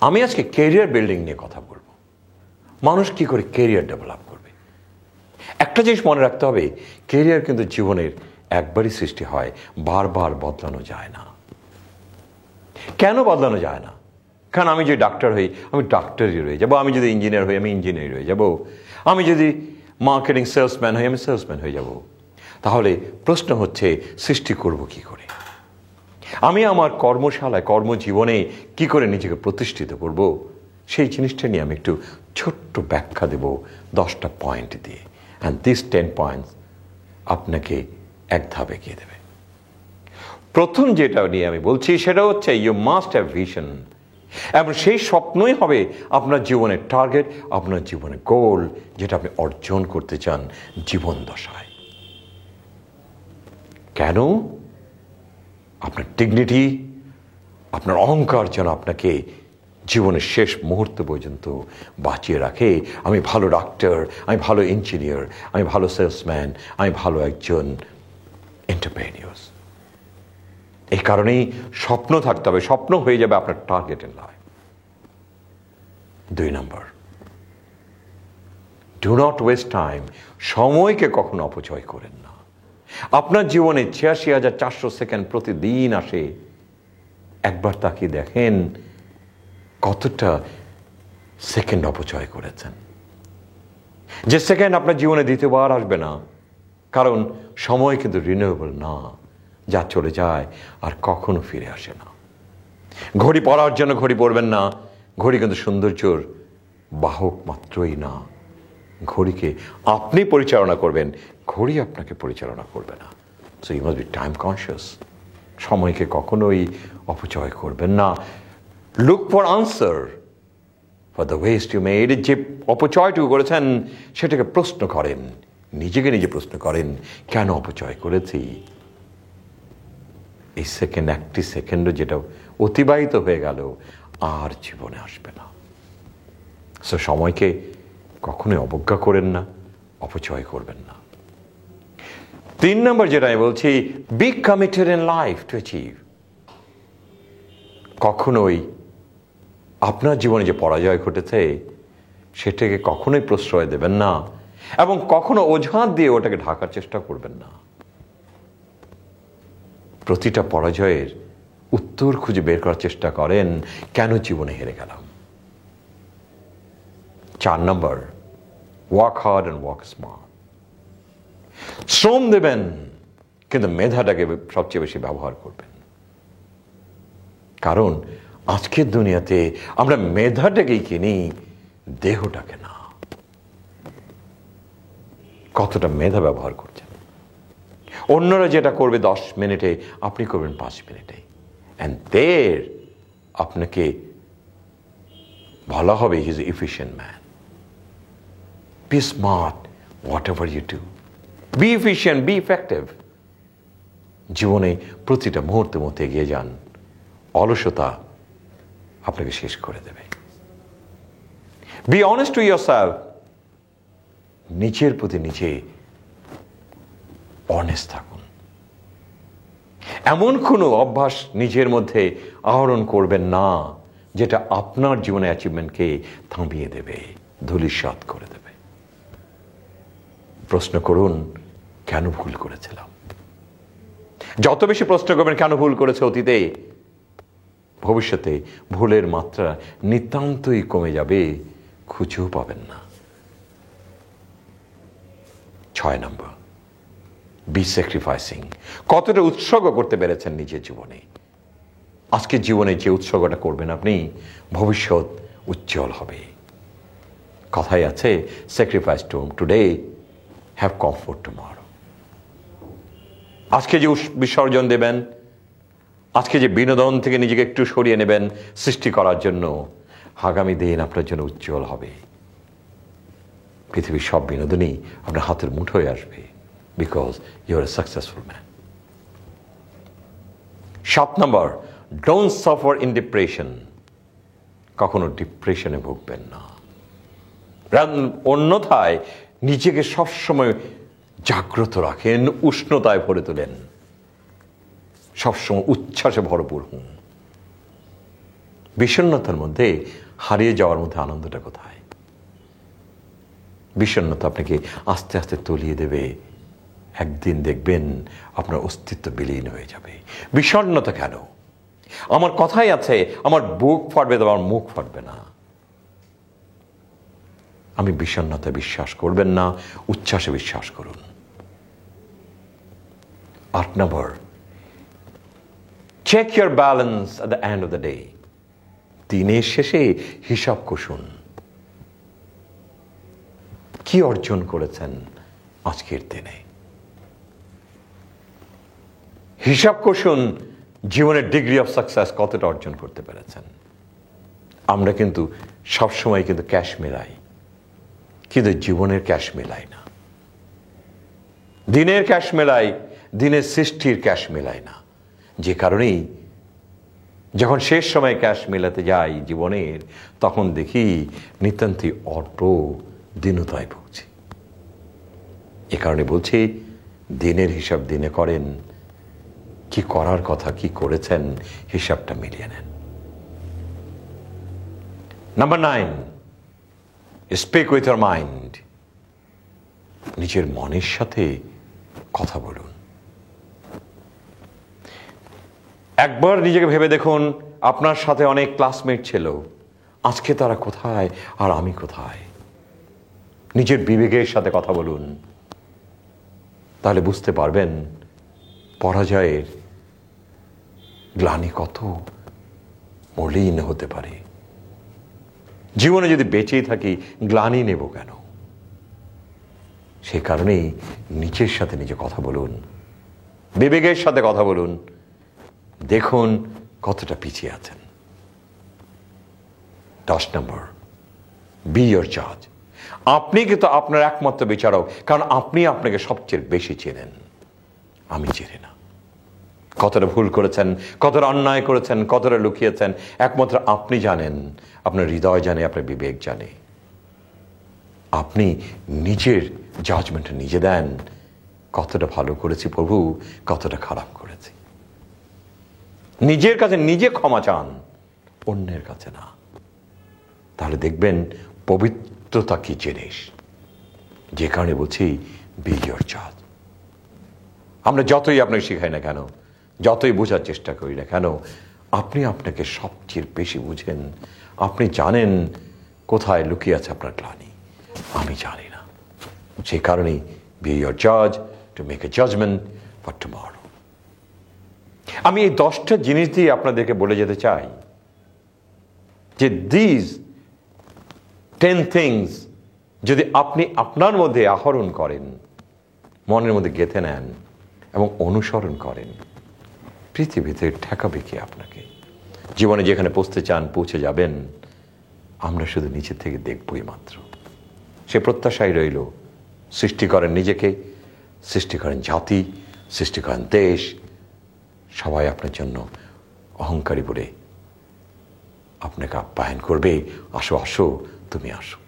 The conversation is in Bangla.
আমি আজকে ক্যারিয়ার বিল্ডিং নিয়ে কথা বলবো। মানুষ কি করে ক্যারিয়ার ডেভেলপ করবে। একটা জিনিস মনে রাখতে হবে, ক্যারিয়ার কিন্তু জীবনের একবারই সৃষ্টি হয়, বারবার বদলানো যায় না। কেন বদলানো যায় না? কারণ আমি যদি ডাক্তার হই, আমি ডাক্তারই রয়ে যাবো। আমি যদি ইঞ্জিনিয়ার হই, আমি ইঞ্জিনিয়ার হয়ে যাব। আমি যদি মার্কেটিং সেলসম্যান হই, আমি সেলসম্যান হয়ে যাব। তাহলে প্রশ্ন হচ্ছে, সৃষ্টি করব কি করে? আমি আমার কর্মশালায়, কর্মজীবনে কি করে নিজেকে প্রতিষ্ঠিত করব, সেই জিনিসটা নিয়ে আমি একটু ছোট্ট ব্যাখ্যা দেব 10টা পয়েন্ট দিয়ে। অ্যান্ড দিস 10 পয়েন্টস আপনাকে এক ধাপে এগিয়ে দেবে। প্রথম যেটা নিয়ে আমি বলছি সেটা হচ্ছে, ইউ মাস্ট হ্যাভ ভিশন। এবং সেই স্বপ্নই হবে আপনার জীবনের টার্গেট, আপনার জীবনের গোল, যেটা আপনি অর্জন করতে চান জীবন দশায়। কেন? আপনার ডিগনিটি, আপনার অহংকার যেন আপনাকে জীবনের শেষ মুহূর্ত পর্যন্ত বাঁচিয়ে রাখে। আমি ভালো ডাক্তার, আমি ভালো ইঞ্জিনিয়ার, আমি ভালো সেলসম্যান, আমি ভালো একজন এন্টারপ্রেনিউর। এই কারণেই স্বপ্ন থাকতে হবে, স্বপ্ন হয়ে যাবে আপনার target in life. 2 number, do not waste time. সময়কে কখনো অপচয় করেন না। আপনার জীবনে ৮৬,৪০০ সেকেন্ড প্রতিদিন আসে। একবার তাকিয়ে দেখেন কতটা সেকেন্ড অপচয় করেছেন। যে সেকেন্ড আপনার জীবনে দ্বিতীয়বার আসবে না, কারণ সময় কিন্তু রিনিউয়েবল না, যা চলে যায় আর কখনো ফিরে আসে না। ঘড়ি পড়ার জন্য ঘড়ি পড়বেন না। ঘড়ি কিন্তু সৌন্দর্যর বাহক মাত্রই না। ঘড়িকে আপনি পরিচালনা করবেন, ঘড়ি আপনাকে পরিচালনা করবে না। So you must be time conscious. সময়কে কখনোই অপচয় করবেন না। Look for answer for the waste you made. যে অপচয়টুকু করেছেন সেটাকে প্রশ্ন করেন, নিজেকে নিজে প্রশ্ন করেন, কেন অপচয় করেছি? এই সেকেন্ড, একটি সেকেন্ডও যেটা অতিবাহিত হয়ে গেল আর জীবনে আসবে না। সো সময়কে কখনোই অবজ্ঞা করেন না, অপচয় করবেন না। 3 নম্বর যেটা আমি বলছি, B committed in life to achieve. কখনোই আপনার জীবনে যে পরাজয় ঘটেছে সেটাকে কখনোই প্রশ্রয় দেবেন না, এবং কখনো অজুহাত দিয়ে ওটাকে ঢাকার চেষ্টা করবেন না। প্রতিটা পরাজয়ের উত্তর খুঁজে বের করার চেষ্টা করেন, কেন জীবনে হেরে গেলাম। 4 নম্বর, work hard and work smart. শ্রম দেবেন, কিন্তু মেধাটাকে সবচেয়ে বেশি ব্যবহার করবেন। কারণ আজকের দুনিয়াতে আমরা মেধাটাকেই কিনি, দেহটাকে না। কতটা মেধা ব্যবহার করছেন? অন্যরা যেটা করবে 10 মিনিটে, আপনি করবেন 5 মিনিটে। অ্যান্ড দের আপনাকে বলা হবে, he is efficient man. Be smart whatever you do. Be efficient, be effective. জীবনে প্রতিটা মুহূর্তের মধ্যে এগিয়ে যান। অলসতা আপনাকে শেষ করে দেবে। Be honest to yourself. নিজের প্রতি নিজে অনেস্ট থাকুন। এমন কোনো অভ্যাস নিজের মধ্যে আহরণ করবেন না যেটা আপনার জীবনে অ্যাচিভমেন্টকে থামিয়ে দেবে, ধূলিসাৎ করে দেবে। প্রশ্ন করুন, কেন ভুল করেছিলাম? যত বেশি প্রশ্ন করবেন কেন ভুল করেছে অতীতে, ভবিষ্যতে ভুলের মাত্রা নিতান্তই কমে যাবে, খুঁজেও পাবেন না। 6 নম্বর, বি স্যাক্রিফাইসিং। কতটা উৎসর্গ করতে পেরেছেন নিজের জীবনে। আজকের জীবনে যে উৎসর্গটা করবেন আপনি, ভবিষ্যৎ উজ্জ্বল হবে। কথাই আছে, sacrifice today, have comfort tomorrow. আজকে যে বিসর্জন দেবেন, আজকে যে বিনোদন থেকে নিজেকে একটু সরিয়ে নেবেন সৃষ্টি করার জন্য, আগামী দিন আপনার জন্য উজ্জ্বল হবে। পৃথিবীর সব বিনোদনই আপনার হাতের মুঠোয় আসবে, because you are a successful man. 7 number, don't suffer in depression. কখনো ডিপ্রেশনে ভুগবেন না। অন্যথায় নিজেকে সবসময় জাগ্রত রাখেন, উষ্ণতায় ভরে তোলেন, সবসময় উচ্ছ্বাসে ভরপুর হন। বিষণ্ণতার মধ্যে হারিয়ে যাওয়ার মধ্যে আনন্দটা কোথায়? বিষণ্ণতা আপনাকে আস্তে আস্তে তলিয়ে দেবে, একদিন দেখবেন আপনার অস্তিত্ব বিলীন হয়ে যাবে। বিষণ্ণতা কেন? আমার কথাই আছে, আমার বুক ফাটবে তো আমার মুখ ফাটবে না। আমি বিষণ্ণতা বিশ্বাস করবেন না, উচ্ছ্বাসে বিশ্বাস করুন। 8 নম্বর, check your balance at the end of the day. দিনের শেষে হিসাব কষুন, কি অর্জন করেছেন আজকের দিনে। হিসাব কষুন জীবনের ডিগ্রি অফ সাকসেস কতটা অর্জন করতে পেরেছেন। আমরা কিন্তু সবসময় কিন্তু ক্যাশ মেলাই, কিন্তু জীবনের ক্যাশ মেলাই না। দিনের ক্যাশ মেলাই, দিনের সৃষ্টির ক্যাশ মেলাই না। যে কারণেই যখন শেষ সময় ক্যাশ মেলাতে যাই জীবনের, তখন দেখি নিতান্তই অটো দীনতায় ভুগছি। এ কারণে বলছি, দিনের হিসাব দিনে করেন, কি করার কথা কি করেছেন হিসাবটা মিলিয়ে নেন। Number 9, speak with your mind. নিজের মনের সাথে কথা বলুন। একবার নিজেকে ভেবে দেখুন, আপনার সাথে অনেক ক্লাসমেট ছিল, আজকে তারা কোথায় আর আমি কোথায়। নিজের বিবেকের সাথে কথা বলুন, তাহলে বুঝতে পারবেন পরাজয়ের গ্লানি কত মলিন হতে পারে। জীবনে যদি বেঁচেই থাকি গ্লানি নেব কেন? সে কারণেই নিজের সাথে নিজে কথা বলুন, বিবেকের সাথে কথা বলুন, দেখুন কতটা পিছিয়ে আছেন। 10 নম্বর, বি ইওর জাজ। আপনি কিন্তু আপনার একমাত্র বিচারক, কারণ আপনি আপনাকে সবচেয়ে বেশি চেনেন, আমি চিনি না। কতটা ভুল করেছেন, কতটা অন্যায় করেছেন, কতটা লুকিয়েছেন, একমাত্র আপনি জানেন। আপনার হৃদয় জানে, আপনার বিবেক জানে। আপনি নিজের জাজমেন্টটা নিজে দেন, কতটা ভালো করেছি প্রভু, কতটা খারাপ করেছি। নিজের কাছে নিজে ক্ষমা চান, অন্যের কাছে না। তাহলে দেখবেন পবিত্রতা কি জিনিস। যে কারণে বলছি, বি ইওর জাজ। আমরা যতই আপনাকে শিখাই না কেন, যতই বোঝার চেষ্টা করি না কেন, আপনি আপনাকে সবচেয়ে বেশি বুঝেন। আপনি জানেন কোথায় লুকিয়ে আছে আপনার গ্লানি, আমি জানি না। সেই কারণেই বি ইওর জাজ to make a judgement for tomorrow. আমি এই 10টা জিনিস দিয়ে আপনাদেরকে বলে যেতে চাই যে দিস 10 থিংস যদি আপনি আপনার মধ্যে আহরণ করেন, মনের মধ্যে গেঁথে নেন এবং অনুসরণ করেন, পৃথিবীতে ঠেকাবে কি আপনাকে? জীবনে যেখানে পৌঁছতে চান পৌঁছে যাবেন। আমরা শুধু নিচের থেকে দেখবই মাত্র। সে প্রত্যাশাই রইল। সৃষ্টি করেন নিজেকে, সৃষ্টি করেন জাতি, সৃষ্টি করেন দেশ। সবাই আপনার জন্য অহংকারী বলে আপনাকে আপ্যায়ন করবে, আসো আসো তুমি আসো।